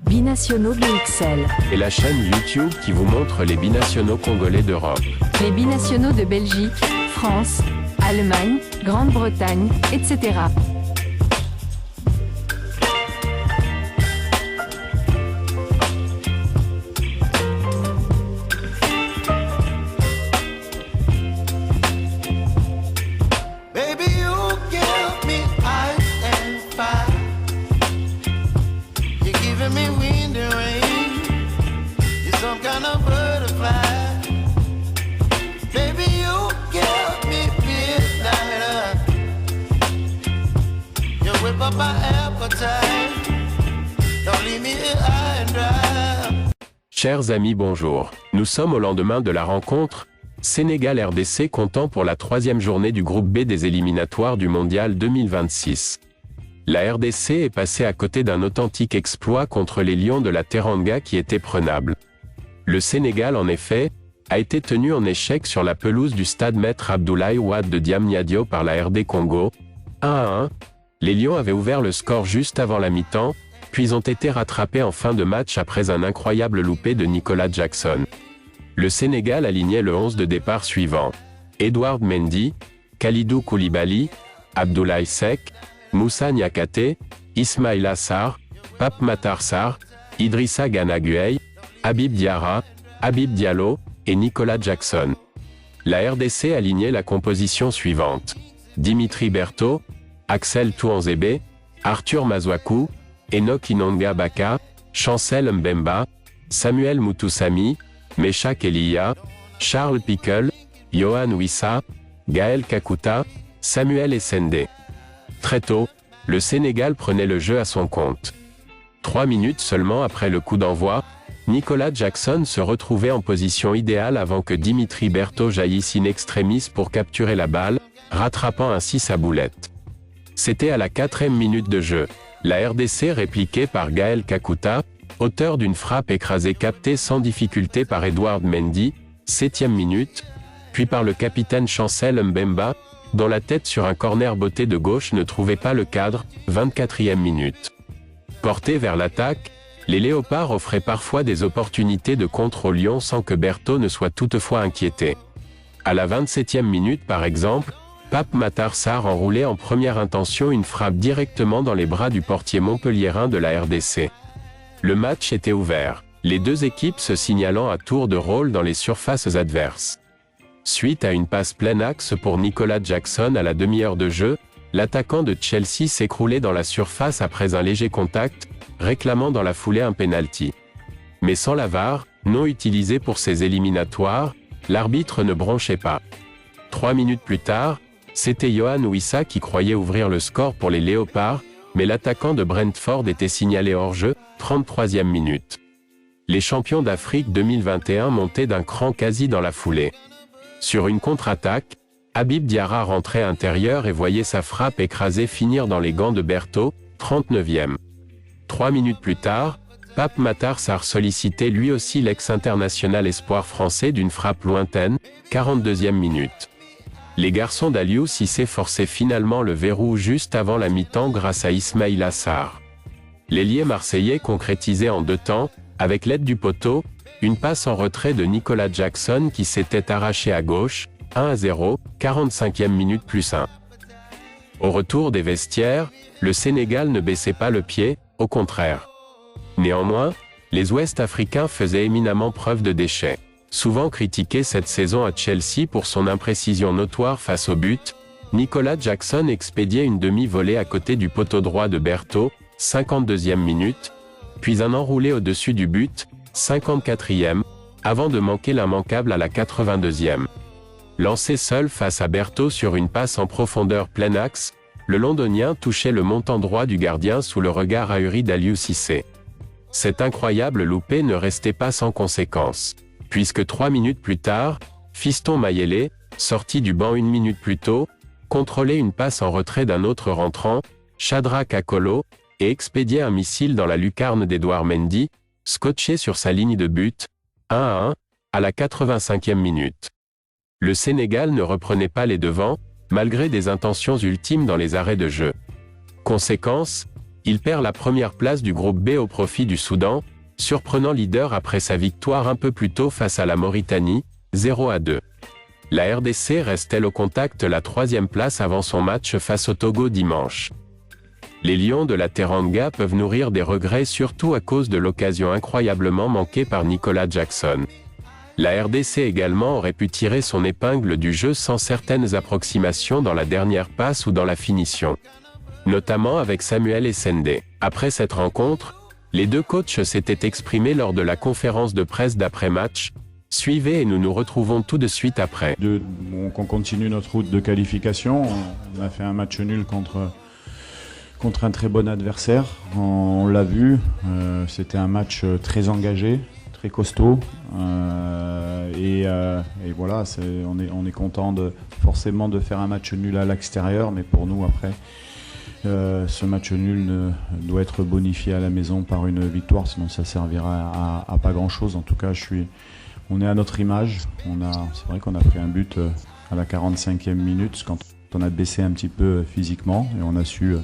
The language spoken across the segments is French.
Binationaux BXL. Et la chaîne YouTube qui vous montre les binationaux congolais d'Europe. Les binationaux de Belgique, France, Allemagne, Grande-Bretagne, etc. Chers amis, bonjour. Nous sommes au lendemain de la rencontre Sénégal-RDC comptant pour la troisième journée du groupe B des éliminatoires du Mondial 2026. La RDC est passée à côté d'un authentique exploit contre les Lions de la Teranga qui était prenable. Le Sénégal, en effet, a été tenu en échec sur la pelouse du stade Maître Abdoulaye Wade de Diamniadio par la RD Congo, 1-1. Les Lions avaient ouvert le score juste avant la mi-temps, puis ont été rattrapés en fin de match après un incroyable loupé de Nicolas Jackson. Le Sénégal alignait le 11 de départ suivant: Edouard Mendy, Kalidou Koulibaly, Abdoulaye Seck, Moussa Niakhaté, Ismaïla Sarr, Pape Matar Sarr, Idrissa Gana Gueye, Habib Diarra, Habib Diallo et Nicolas Jackson. La RDC alignait la composition suivante: Dimitri Berthaud, Axel Touanzébé, Arthur Mazouakou, Enoch Inonga Baka, Chancel Mbemba, Samuel Moutoussamy, Meshak Elia, Charles Pickle, Yohan Wissa, Gaël Kakuta, Samuel Essendé. Très tôt, le Sénégal prenait le jeu à son compte. 3 minutes seulement après le coup d'envoi, Nicolas Jackson se retrouvait en position idéale avant que Dimitri Berthaud jaillisse in extremis pour capturer la balle, rattrapant ainsi sa boulette. C'était à la 4e minute de jeu. La RDC répliquée par Gaël Kakuta, auteur d'une frappe écrasée captée sans difficulté par Edouard Mendy, 7e minute, puis par le capitaine Chancel Mbemba, dont la tête sur un corner botté de gauche ne trouvait pas le cadre, 24e minute. Portés vers l'attaque, les Léopards offraient parfois des opportunités de contre aux Lions sans que Berthaud ne soit toutefois inquiété. À la 27e minute par exemple, Pape Matar Sarr enroulait en première intention une frappe directement dans les bras du portier montpelliérain de la RDC. Le match était ouvert, les deux équipes se signalant à tour de rôle dans les surfaces adverses. Suite à une passe plein axe pour Nicolas Jackson à la demi-heure de jeu, l'attaquant de Chelsea s'écroulait dans la surface après un léger contact, réclamant dans la foulée un penalty. Mais sans la VAR, non utilisé pour ces éliminatoires, l'arbitre ne bronchait pas. 3 minutes plus tard, c'était Yohan Wissa qui croyait ouvrir le score pour les Léopards, mais l'attaquant de Brentford était signalé hors jeu, 33e minute. Les champions d'Afrique 2021 montaient d'un cran quasi dans la foulée. Sur une contre-attaque, Habib Diarra rentrait intérieur et voyait sa frappe écrasée finir dans les gants de Berthaud, 39e. 3 minutes plus tard, Pape Matar Sarr sollicitait lui aussi l'ex-international espoir français d'une frappe lointaine, 42e minute. Les garçons d'Aliou Cissé forçaient finalement le verrou juste avant la mi-temps grâce à Ismaïla Sarr. L'ailier marseillais concrétisait en 2 temps, avec l'aide du poteau, une passe en retrait de Nicolas Jackson qui s'était arraché à gauche, 1-0, 45e minute plus 1. Au retour des vestiaires, le Sénégal ne baissait pas le pied, au contraire. Néanmoins, les Ouest-Africains faisaient éminemment preuve de déchets. Souvent critiqué cette saison à Chelsea pour son imprécision notoire face au but, Nicolas Jackson expédiait une demi-volée à côté du poteau droit de Berthaud, 52e minute, puis un enroulé au-dessus du but, 54e, avant de manquer l'immanquable à la 82e. Lancé seul face à Berthaud sur une passe en profondeur plein axe, le Londonien touchait le montant droit du gardien sous le regard ahuri d'Aliou Cissé. Cet incroyable loupé ne restait pas sans conséquences, puisque 3 minutes plus tard, Fiston Mayele, sorti du banc 1 minute plus tôt, contrôlait une passe en retrait d'un autre rentrant, Shadrack Akolo, et expédiait un missile dans la lucarne d'Edouard Mendy, scotché sur sa ligne de but, 1-1, à la 85e minute. Le Sénégal ne reprenait pas les devants, malgré des intentions ultimes dans les arrêts de jeu. Conséquence, Il perd la première place du groupe B au profit du Soudan, surprenant leader après sa victoire un peu plus tôt face à la Mauritanie, 0-2. La RDC reste-t-elle au contact la troisième place avant son match face au Togo dimanche. Les Lions de la Teranga peuvent nourrir des regrets surtout à cause de l'occasion incroyablement manquée par Nicolas Jackson. La RDC également aurait pu tirer son épingle du jeu sans certaines approximations dans la dernière passe ou dans la finition. Notamment avec Samuel Essende. Après cette rencontre, les deux coachs s'étaient exprimés lors de la conférence de presse d'après-match. Suivez et nous nous retrouvons tout de suite après. On continue notre route de qualification. On a fait un match nul contre un très bon adversaire. On l'a vu, c'était un match très engagé, très costaud. Et voilà, on est content forcément de faire un match nul à l'extérieur, mais pour nous après, ce match nul doit être bonifié à la maison par une victoire, sinon ça servira à pas grand-chose. En tout cas, on est à notre image. C'est vrai qu'on a pris un but à la 45e minute quand on a baissé un petit peu physiquement et on a su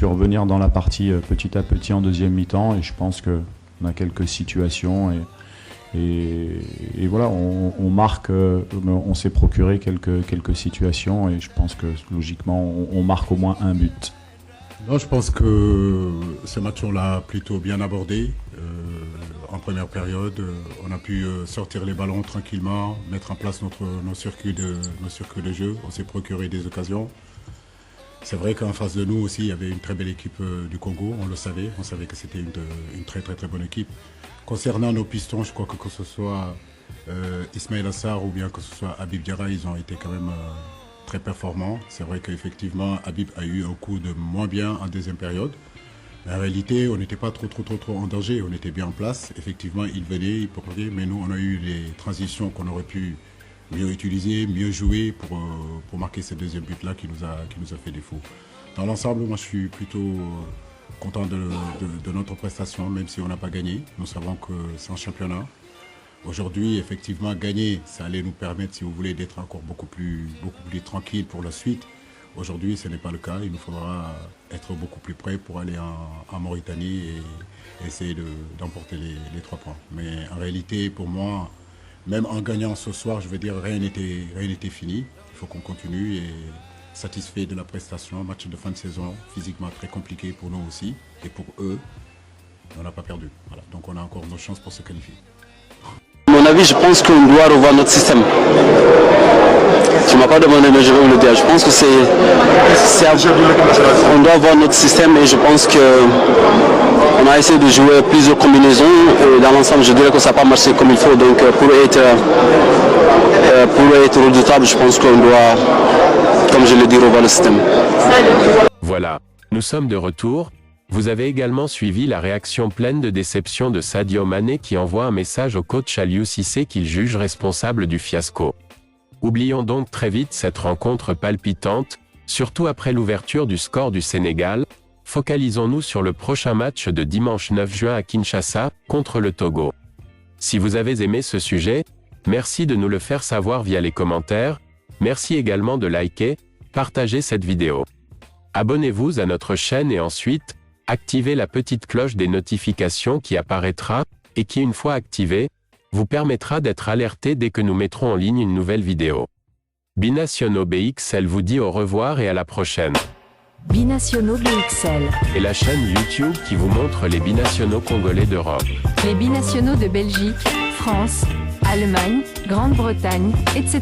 revenir dans la partie petit à petit en deuxième mi-temps, et je pense qu'on a quelques situations et voilà, on marque, on s'est procuré quelques situations et je pense que logiquement on marque au moins un but. Non, je pense que ce match on l'a plutôt bien abordé. En première période, on a pu sortir les ballons tranquillement, mettre en place nos circuits de jeu. On s'est procuré des occasions. C'est vrai qu'en face de nous aussi, il y avait une très belle équipe du Congo, on le savait. On savait que c'était une très très très bonne équipe. Concernant nos pistons, je crois que ce soit Ismaël Assar ou bien que ce soit Habib Diarra, ils ont été quand même très performants. C'est vrai qu'effectivement, Habib a eu un coup de moins bien en deuxième période. Mais en réalité, on n'était pas trop en danger, on était bien en place. Effectivement, il venait, il provoquait, mais nous, on a eu les transitions qu'on aurait pu mieux utiliser, mieux jouer pour marquer ce deuxième but-là qui nous a fait défaut. Dans l'ensemble, moi, je suis plutôt content de notre prestation, même si on n'a pas gagné. Nous savons que c'est un championnat. Aujourd'hui, effectivement, gagner, ça allait nous permettre, si vous voulez, d'être encore beaucoup plus tranquille pour la suite. Aujourd'hui, ce n'est pas le cas. Il nous faudra être beaucoup plus près pour aller en Mauritanie et essayer d'emporter les 3 points. Mais en réalité, pour moi, même en gagnant ce soir, je veux dire, rien n'était fini. Il faut qu'on continue et satisfait de la prestation. Match de fin de saison, physiquement très compliqué pour nous aussi. Et pour eux, on n'a pas perdu. Voilà. Donc on a encore nos chances pour se qualifier. À mon avis, je pense qu'on doit revoir notre système. Tu ne m'as pas demandé, mais je vais vous le dire. Je pense que on doit voir notre système et je pense qu'on a essayé de jouer plusieurs combinaisons. Et dans l'ensemble, je dirais que ça n'a pas marché comme il faut. Donc pour être redoutable, je pense qu'on doit, comme je l'ai dit, revoir le système. Voilà, nous sommes de retour. Vous avez également suivi la réaction pleine de déception de Sadio Mané qui envoie un message au coach Aliou Cissé qu'il juge responsable du fiasco. Oublions donc très vite cette rencontre palpitante, surtout après l'ouverture du score du Sénégal. Focalisons-nous sur le prochain match de dimanche 9 juin à Kinshasa, contre le Togo. Si vous avez aimé ce sujet, merci de nous le faire savoir via les commentaires. Merci également de liker, partager cette vidéo. Abonnez-vous à notre chaîne et ensuite, activez la petite cloche des notifications qui apparaîtra, et qui une fois activée, vous permettra d'être alerté dès que nous mettrons en ligne une nouvelle vidéo. Binationaux BXL vous dit au revoir et à la prochaine. Binationaux BXL. Et la chaîne YouTube qui vous montre les binationaux congolais d'Europe. Les binationaux de Belgique, France, Allemagne, Grande-Bretagne, etc.